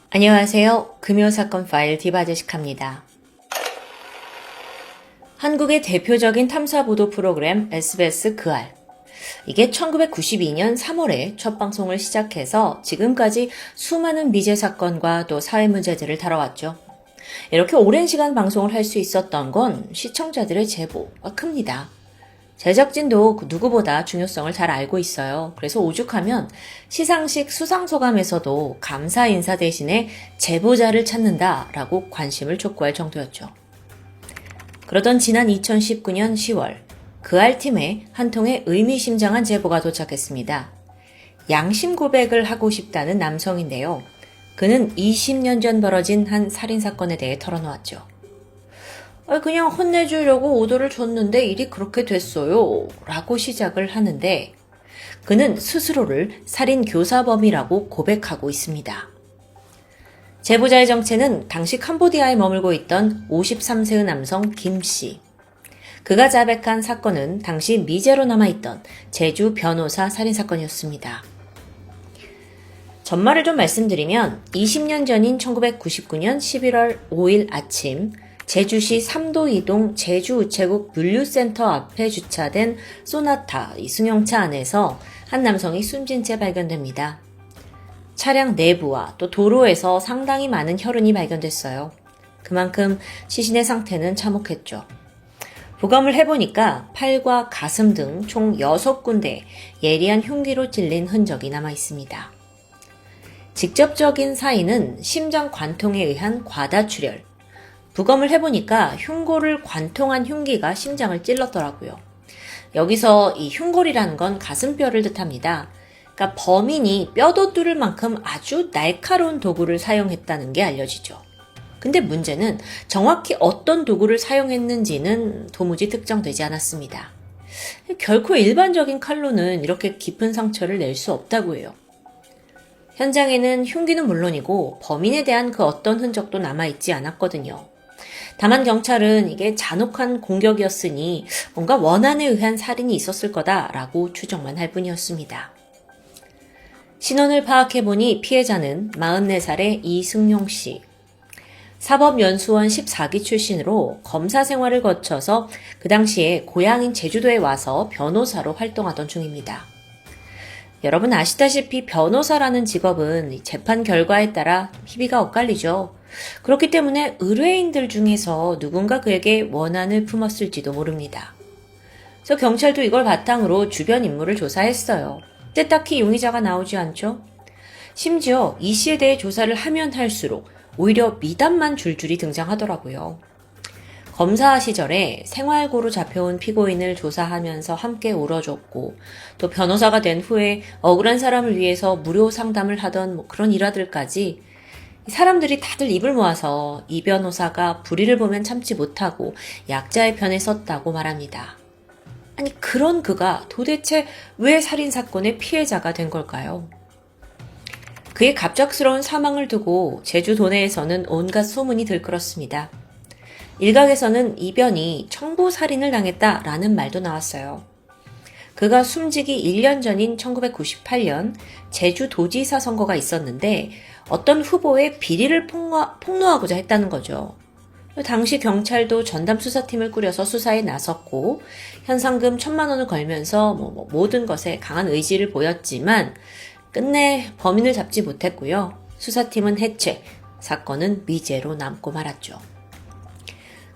안녕하세요. 금요사건 파일 디바제식합니다. 한국의 대표적인 탐사보도 프로그램 SBS 그알. 이게 1992년 3월에 첫 방송을 시작해서 지금까지 수많은 미제 사건과 또 사회 문제들을 다뤄왔죠. 이렇게 오랜 시간 방송을 할 수 있었던 건 시청자들의 제보가 큽니다. 제작진도 누구보다 중요성을 잘 알고 있어요. 그래서 오죽하면 시상식 수상소감에서도 감사 인사 대신에 제보자를 찾는다라고 관심을 촉구할 정도였죠. 그러던 지난 2019년 10월 그알팀에 한 통의 의미심장한 제보가 도착했습니다. 양심 고백을 하고 싶다는 남성인데요. 그는 20년 전 벌어진 한 살인사건에 대해 털어놓았죠. 그냥 혼내주려고 오더를 줬는데 일이 그렇게 됐어요. 라고 시작을 하는데 그는 스스로를 살인교사범이라고 고백하고 있습니다. 제보자의 정체는 당시 캄보디아에 머물고 있던 53세의 남성 김씨. 그가 자백한 사건은 당시 미제로 남아있던 제주 변호사 살인사건이었습니다. 전말을 좀 말씀드리면 20년 전인 1999년 11월 5일 아침 제주시 삼도이동 제주우체국 물류센터 앞에 주차된 소나타 승용차 안에서 한 남성이 숨진 채 발견됩니다. 차량 내부와 또 도로에서 상당히 많은 혈흔이 발견됐어요. 그만큼 시신의 상태는 참혹했죠. 부검을 해보니까 팔과 가슴 등 총 6군데 예리한 흉기로 찔린 흔적이 남아 있습니다. 직접적인 사인은 심장 관통에 의한 과다출혈. 부검을 해보니까 흉골을 관통한 흉기가 심장을 찔렀더라고요. 여기서 이 흉골이라는 건 가슴뼈를 뜻합니다. 그러니까 범인이 뼈도 뚫을 만큼 아주 날카로운 도구를 사용했다는 게 알려지죠. 근데 문제는 정확히 어떤 도구를 사용했는지는 도무지 특정되지 않았습니다. 결코 일반적인 칼로는 이렇게 깊은 상처를 낼 수 없다고 해요. 현장에는 흉기는 물론이고 범인에 대한 그 어떤 흔적도 남아있지 않았거든요. 다만 경찰은 이게 잔혹한 공격이었으니 뭔가 원한에 의한 살인이 있었을 거다라고 추정만 할 뿐이었습니다. 신원을 파악해보니 피해자는 44살의 이승용 씨. 사법연수원 14기 출신으로 검사 생활을 거쳐서 그 당시에 고향인 제주도에 와서 변호사로 활동하던 중입니다. 여러분 아시다시피 변호사라는 직업은 재판 결과에 따라 희비가 엇갈리죠. 그렇기 때문에 의뢰인들 중에서 누군가 그에게 원한을 품었을지도 모릅니다. 그래서 경찰도 이걸 바탕으로 주변 인물을 조사했어요. 근데 딱히 용의자가 나오지 않죠. 심지어 이 씨에 대해 조사를 하면 할수록 오히려 미담만 줄줄이 등장하더라고요. 검사 시절에 생활고로 잡혀온 피고인을 조사하면서 함께 울어줬고 또 변호사가 된 후에 억울한 사람을 위해서 무료 상담을 하던 그런 일화들까지 사람들이 다들 입을 모아서 이 변호사가 불의를 보면 참지 못하고 약자의 편에 섰다고 말합니다. 아니 그런 그가 도대체 왜 살인사건의 피해자가 된 걸까요? 그의 갑작스러운 사망을 두고 제주 도내에서는 온갖 소문이 들끓었습니다. 일각에서는 이변이 청부살인을 당했다라는 말도 나왔어요. 그가 숨지기 1년 전인 1998년 제주도지사 선거가 있었는데 어떤 후보의 비리를 폭로하고자 했다는 거죠. 당시 경찰도 전담 수사팀을 꾸려서 수사에 나섰고 현상금 1,000만 원을 걸면서 모든 것에 강한 의지를 보였지만 끝내 범인을 잡지 못했고요. 수사팀은 해체, 사건은 미제로 남고 말았죠.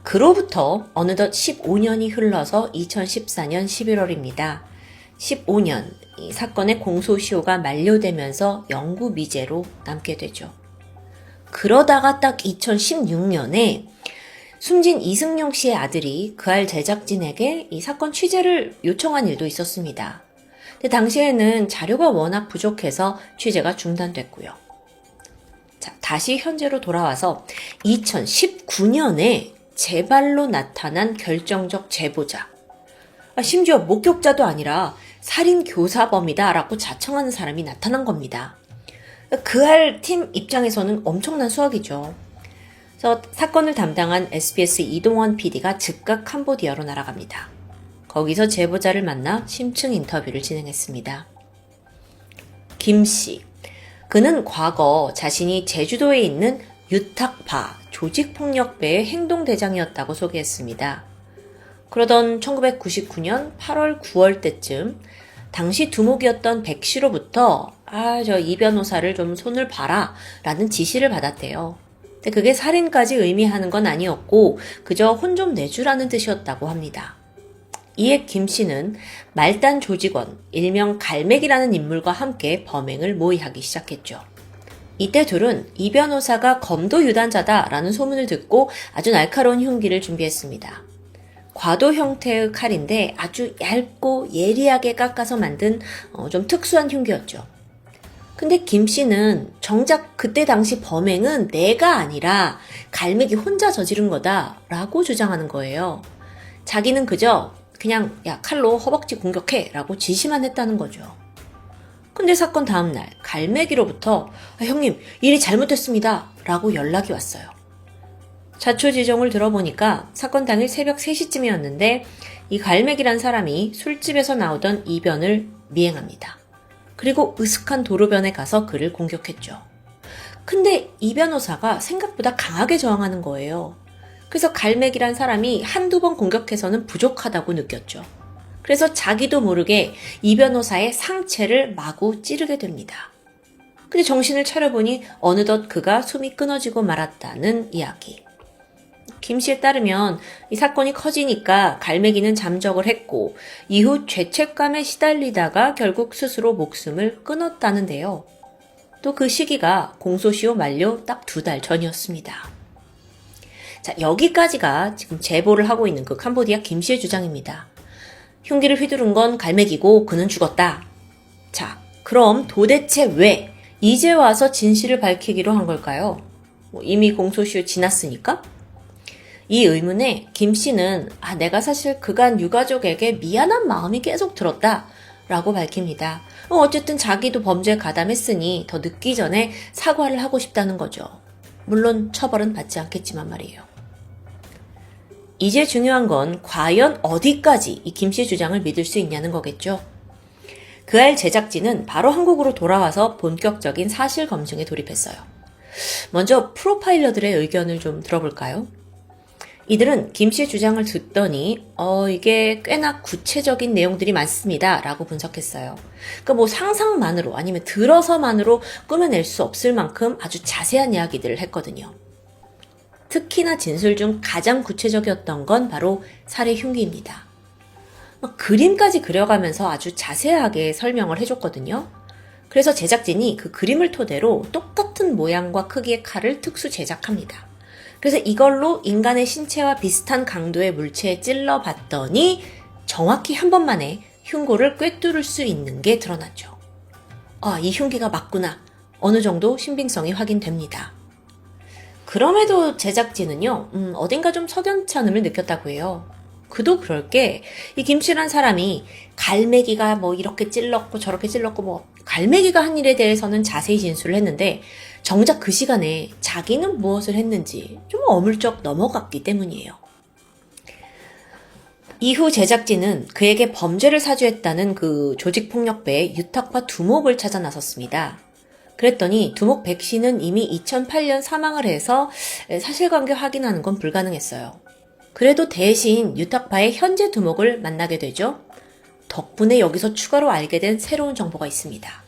그로부터 어느덧 15년이 흘러서 2014년 11월입니다. 15년 이 사건의 공소시효가 만료되면서 영구 미제로 남게 되죠. 그러다가 딱 2016년에 숨진 이승용 씨의 아들이 그알 제작진에게 이 사건 취재를 요청한 일도 있었습니다. 근데 당시에는 자료가 워낙 부족해서 취재가 중단됐고요. 자, 다시 현재로 돌아와서 2019년에 제발로 나타난 결정적 제보자. 심지어 목격자도 아니라 살인교사범이다 라고 자청하는 사람이 나타난 겁니다. 그알 팀 입장에서는 엄청난 수확이죠. 그래서 사건을 담당한 SBS 이동원 PD가 즉각 캄보디아로 날아갑니다. 거기서 제보자를 만나 심층 인터뷰를 진행했습니다. 김 씨. 그는 과거 자신이 제주도에 있는 유탁파 조직폭력배의 행동대장이었다고 소개했습니다. 그러던 1999년 8월 9월 때쯤 당시 두목이었던 백 씨로부터 저 이 변호사를 좀 손을 봐라 라는 지시를 받았대요. 근데 그게 살인까지 의미하는 건 아니었고 그저 혼 좀 내주라는 뜻이었다고 합니다. 이에 김 씨는 말단 조직원, 일명 갈매기라는 인물과 함께 범행을 모의하기 시작했죠. 이때 둘은 이 변호사가 검도 유단자다라는 소문을 듣고 아주 날카로운 흉기를 준비했습니다. 과도 형태의 칼인데 아주 얇고 예리하게 깎아서 만든 좀 특수한 흉기였죠. 근데 김 씨는 정작 그때 당시 범행은 내가 아니라 갈매기 혼자 저지른 거다라고 주장하는 거예요. 자기는 그저 그냥 칼로 허벅지 공격해 라고 지시만 했다는 거죠. 근데 사건 다음날 갈매기로부터 형님 일이 잘못됐습니다 라고 연락이 왔어요. 자초지종을 들어보니까 사건 당일 새벽 3시쯤이었는데 이 갈매기란 사람이 술집에서 나오던 이변을 미행합니다. 그리고 으슥한 도로변에 가서 그를 공격했죠. 근데 이 변호사가 생각보다 강하게 저항하는 거예요. 그래서 갈매기란 사람이 한두 번 공격해서는 부족하다고 느꼈죠. 그래서 자기도 모르게 이 변호사의 상체를 마구 찌르게 됩니다. 근데 정신을 차려보니 어느덧 그가 숨이 끊어지고 말았다는 이야기. 김 씨에 따르면 이 사건이 커지니까 갈매기는 잠적을 했고 이후 죄책감에 시달리다가 결국 스스로 목숨을 끊었다는데요. 또 그 시기가 공소시효 만료 딱 2달 전이었습니다. 자, 여기까지가 지금 제보를 하고 있는 그 캄보디아 김 씨의 주장입니다. 흉기를 휘두른 건 갈매기고 그는 죽었다. 자, 그럼 도대체 왜 이제 와서 진실을 밝히기로 한 걸까요? 이미 공소시효 지났으니까? 이 의문에 김 씨는 내가 사실 그간 유가족에게 미안한 마음이 계속 들었다 라고 밝힙니다. 어쨌든 자기도 범죄에 가담했으니 더 늦기 전에 사과를 하고 싶다는 거죠. 물론 처벌은 받지 않겠지만 말이에요. 이제 중요한 건 과연 어디까지 이 김 씨 주장을 믿을 수 있냐는 거겠죠. 그알 제작진은 바로 한국으로 돌아와서 본격적인 사실 검증에 돌입했어요. 먼저 프로파일러들의 의견을 좀 들어볼까요? 이들은 김 씨의 주장을 듣더니 이게 꽤나 구체적인 내용들이 많습니다 라고 분석했어요. 그러니까 상상만으로 아니면 들어서만으로 꾸며낼 수 없을 만큼 아주 자세한 이야기들을 했거든요. 특히나 진술 중 가장 구체적이었던 건 바로 살해 흉기입니다. 그림까지 그려가면서 아주 자세하게 설명을 해줬거든요. 그래서 제작진이 그 그림을 토대로 똑같은 모양과 크기의 칼을 특수 제작합니다. 그래서 이걸로 인간의 신체와 비슷한 강도의 물체에 찔러봤더니 정확히 한 번만에 흉고를 꿰뚫을 수 있는 게 드러났죠. 이 흉기가 맞구나. 어느 정도 신빙성이 확인됩니다. 그럼에도 제작진은요, 어딘가 좀 석연찮음을 느꼈다고 해요. 그도 그럴 게, 이 김씨란 사람이 갈매기가 이렇게 찔렀고 저렇게 찔렀고 갈매기가 한 일에 대해서는 자세히 진술을 했는데, 정작 그 시간에 자기는 무엇을 했는지 좀 어물쩍 넘어갔기 때문이에요. 이후 제작진은 그에게 범죄를 사주했다는 그 조직폭력배의 유탁파 두목을 찾아 나섰습니다. 그랬더니 두목 백 씨는 이미 2008년 사망을 해서 사실관계 확인하는 건 불가능했어요. 그래도 대신 유탁파의 현재 두목을 만나게 되죠. 덕분에 여기서 추가로 알게 된 새로운 정보가 있습니다.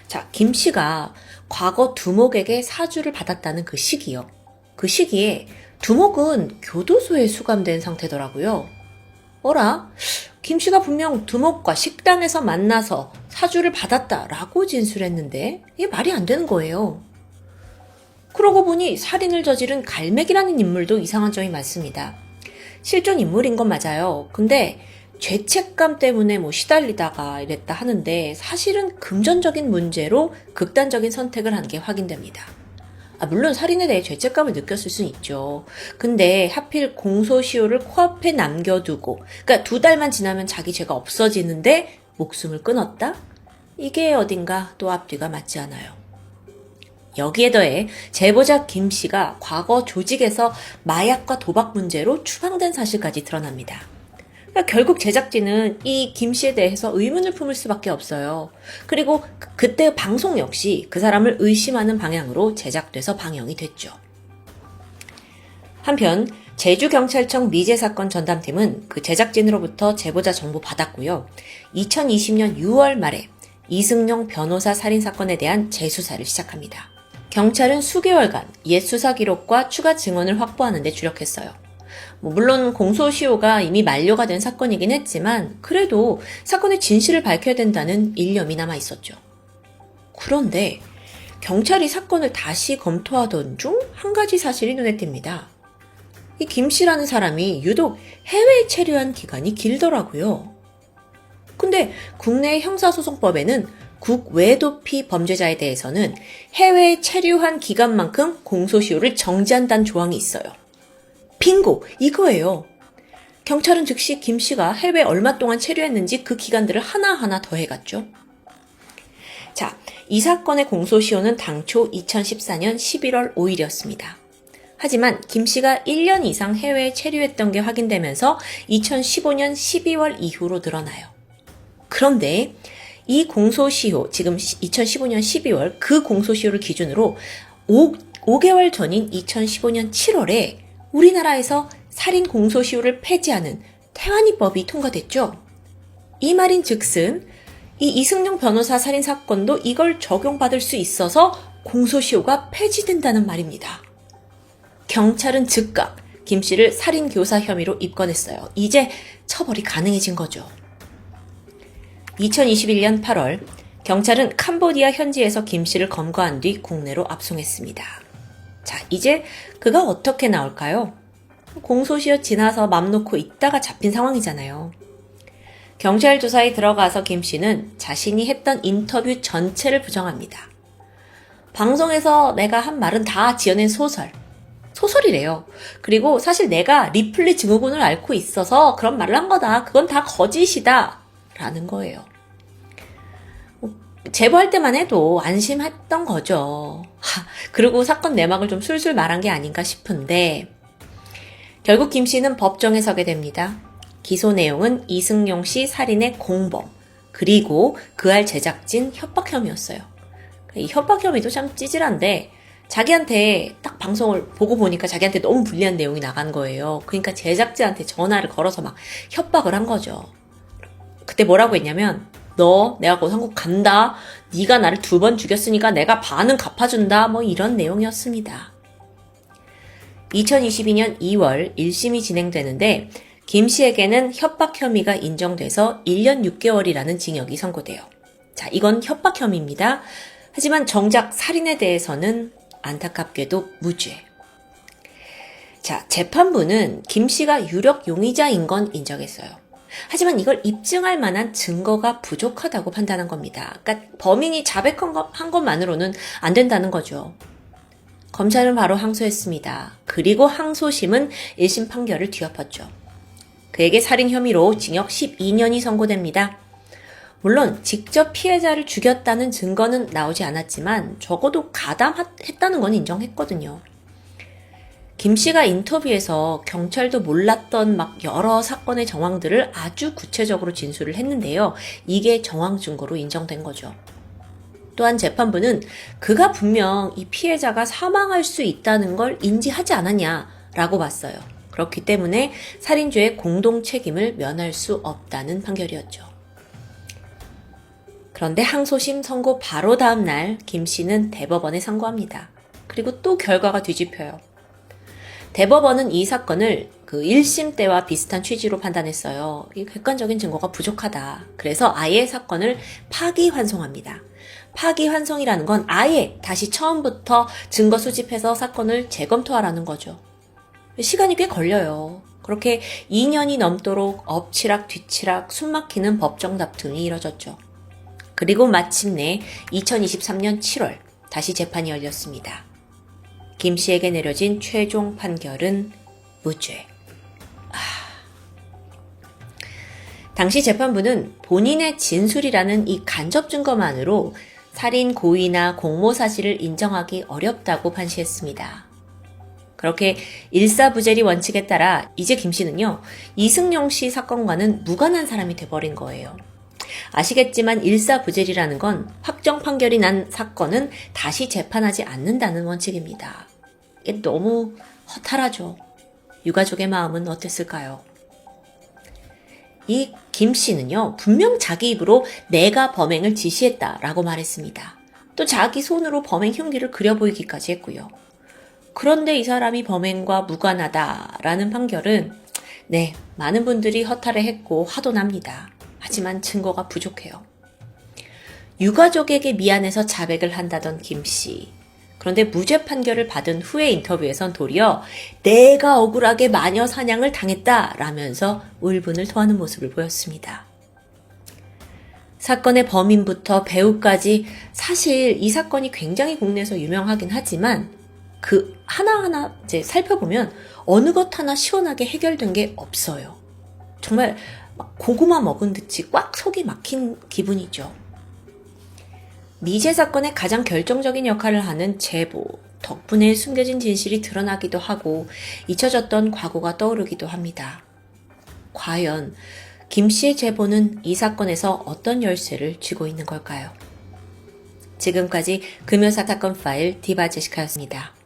자, 김 씨가 과거 두목에게 사주를 받았다는 그 시기요. 그 시기에 두목은 교도소에 수감된 상태더라고요. 어라? 김 씨가 분명 두목과 식당에서 만나서 사주를 받았다라고 진술했는데 이게 말이 안 되는 거예요. 그러고 보니 살인을 저지른 갈매기라는 인물도 이상한 점이 많습니다. 실존 인물인 건 맞아요. 근데 죄책감 때문에 시달리다가 이랬다 하는데 사실은 금전적인 문제로 극단적인 선택을 한 게 확인됩니다. 물론 살인에 대해 죄책감을 느꼈을 수는 있죠. 근데 하필 공소시효를 코앞에 남겨두고 그러니까 2달만 지나면 자기 죄가 없어지는데 목숨을 끊었다? 이게 어딘가 또 앞뒤가 맞지 않아요. 여기에 더해 제보자 김 씨가 과거 조직에서 마약과 도박 문제로 추방된 사실까지 드러납니다. 결국 제작진은 이 김 씨에 대해서 의문을 품을 수밖에 없어요. 그리고 그때 방송 역시 그 사람을 의심하는 방향으로 제작돼서 방영이 됐죠. 한편 제주경찰청 미제사건 전담팀은 그 제작진으로부터 제보자 정보 받았고요. 2020년 6월 말에 이승용 변호사 살인사건에 대한 재수사를 시작합니다. 경찰은 수개월간 옛 수사 기록과 추가 증언을 확보하는 데 주력했어요. 물론 공소시효가 이미 만료가 된 사건이긴 했지만 그래도 사건의 진실을 밝혀야 된다는 일념이 남아 있었죠. 그런데 경찰이 사건을 다시 검토하던 중 한 가지 사실이 눈에 띕니다. 이 김 씨라는 사람이 유독 해외에 체류한 기간이 길더라고요. 근데 국내 형사소송법에는 국외도피 범죄자에 대해서는 해외에 체류한 기간만큼 공소시효를 정지한다는 조항이 있어요. 빙고! 이거예요. 경찰은 즉시 김 씨가 해외에 얼마 동안 체류했는지 그 기간들을 하나하나 더해갔죠. 자, 이 사건의 공소시효는 당초 2014년 11월 5일이었습니다. 하지만 김 씨가 1년 이상 해외에 체류했던 게 확인되면서 2015년 12월 이후로 늘어나요. 그런데 이 공소시효, 지금 2015년 12월 그 공소시효를 기준으로 5개월 전인 2015년 7월에 우리나라에서 살인 공소시효를 폐지하는 태완이법이 통과됐죠. 이 말인 즉슨 이 이승용 변호사 살인 사건도 이걸 적용받을 수 있어서 공소시효가 폐지된다는 말입니다. 경찰은 즉각 김 씨를 살인 교사 혐의로 입건했어요. 이제 처벌이 가능해진 거죠. 2021년 8월 경찰은 캄보디아 현지에서 김 씨를 검거한 뒤 국내로 압송했습니다. 자, 이제 그가 어떻게 나올까요? 공소시효 지나서 맘 놓고 있다가 잡힌 상황이잖아요. 경찰 조사에 들어가서 김 씨는 자신이 했던 인터뷰 전체를 부정합니다. 방송에서 내가 한 말은 다 지어낸 소설이래요. 그리고 사실 내가 리플리 증후군을 앓고 있어서 그런 말을 한 거다. 그건 다 거짓이다. 라는 거예요. 제보할 때만 해도 안심했던 거죠. 그리고 사건 내막을 좀 술술 말한 게 아닌가 싶은데 결국 김 씨는 법정에 서게 됩니다. 기소 내용은 이승용 씨 살인의 공범 그리고 그알 제작진 협박 혐의였어요. 이 협박 혐의도 참 찌질한데 자기한테 딱 방송을 보고 보니까 자기한테 너무 불리한 내용이 나간 거예요. 그러니까 제작진한테 전화를 걸어서 막 협박을 한 거죠. 그때 뭐라고 했냐면 너 내가 곧 한국 간다. 네가 나를 2번 죽였으니까 내가 반은 갚아준다. 뭐 이런 내용이었습니다. 2022년 2월 1심이 진행되는데 김 씨에게는 협박 혐의가 인정돼서 1년 6개월이라는 징역이 선고돼요. 자, 이건 협박 혐의입니다. 하지만 정작 살인에 대해서는 안타깝게도 무죄. 자, 재판부는 김 씨가 유력 용의자인 건 인정했어요. 하지만 이걸 입증할 만한 증거가 부족하다고 판단한 겁니다. 그러니까 범인이 자백한 것만으로는 안 된다는 거죠. 검찰은 바로 항소했습니다. 그리고 항소심은 1심 판결을 뒤엎었죠. 그에게 살인 혐의로 징역 12년이 선고됩니다. 물론 직접 피해자를 죽였다는 증거는 나오지 않았지만 적어도 가담했다는 건 인정했거든요. 김 씨가 인터뷰에서 경찰도 몰랐던 막 여러 사건의 정황들을 아주 구체적으로 진술을 했는데요. 이게 정황 증거로 인정된 거죠. 또한 재판부는 그가 분명 이 피해자가 사망할 수 있다는 걸 인지하지 않았냐라고 봤어요. 그렇기 때문에 살인죄의 공동 책임을 면할 수 없다는 판결이었죠. 그런데 항소심 선고 바로 다음 날 김 씨는 대법원에 상고합니다. 그리고 또 결과가 뒤집혀요. 대법원은 이 사건을 그 1심 때와 비슷한 취지로 판단했어요. 이 객관적인 증거가 부족하다. 그래서 아예 사건을 파기환송합니다. 파기환송이라는 건 아예 다시 처음부터 증거 수집해서 사건을 재검토하라는 거죠. 시간이 꽤 걸려요. 그렇게 2년이 넘도록 엎치락 뒤치락 숨막히는 법정 다툼이 이뤄졌죠. 그리고 마침내 2023년 7월 다시 재판이 열렸습니다. 김 씨에게 내려진 최종 판결은 무죄. 당시 재판부는 본인의 진술이라는 이 간접 증거만으로 살인 고의나 공모 사실을 인정하기 어렵다고 판시했습니다. 그렇게 일사부재리 원칙에 따라 이제 김 씨는요, 이승용 씨 사건과는 무관한 사람이 돼버린 거예요. 아시겠지만 일사부재리라는 건 확정 판결이 난 사건은 다시 재판하지 않는다는 원칙입니다. 이게 너무 허탈하죠. 유가족의 마음은 어땠을까요? 이 김 씨는요, 분명 자기 입으로 내가 범행을 지시했다라고 말했습니다. 또 자기 손으로 범행 흉기를 그려 보이기까지 했고요. 그런데 이 사람이 범행과 무관하다라는 판결은 많은 분들이 허탈해했고 화도 납니다. 하지만 증거가 부족해요. 유가족에게 미안해서 자백을 한다던 김 씨. 그런데 무죄 판결을 받은 후의 인터뷰에선 도리어 내가 억울하게 마녀 사냥을 당했다라면서 울분을 토하는 모습을 보였습니다. 사건의 범인부터 배우까지 사실 이 사건이 굉장히 국내에서 유명하긴 하지만 그 하나하나 이제 살펴보면 어느 것 하나 시원하게 해결된 게 없어요. 정말 고구마 먹은 듯이 꽉 속이 막힌 기분이죠. 미제 사건의 가장 결정적인 역할을 하는 제보 덕분에 숨겨진 진실이 드러나기도 하고 잊혀졌던 과거가 떠오르기도 합니다. 과연 김 씨의 제보는 이 사건에서 어떤 열쇠를 쥐고 있는 걸까요? 지금까지 금요사 사건 파일 디바 제시카였습니다.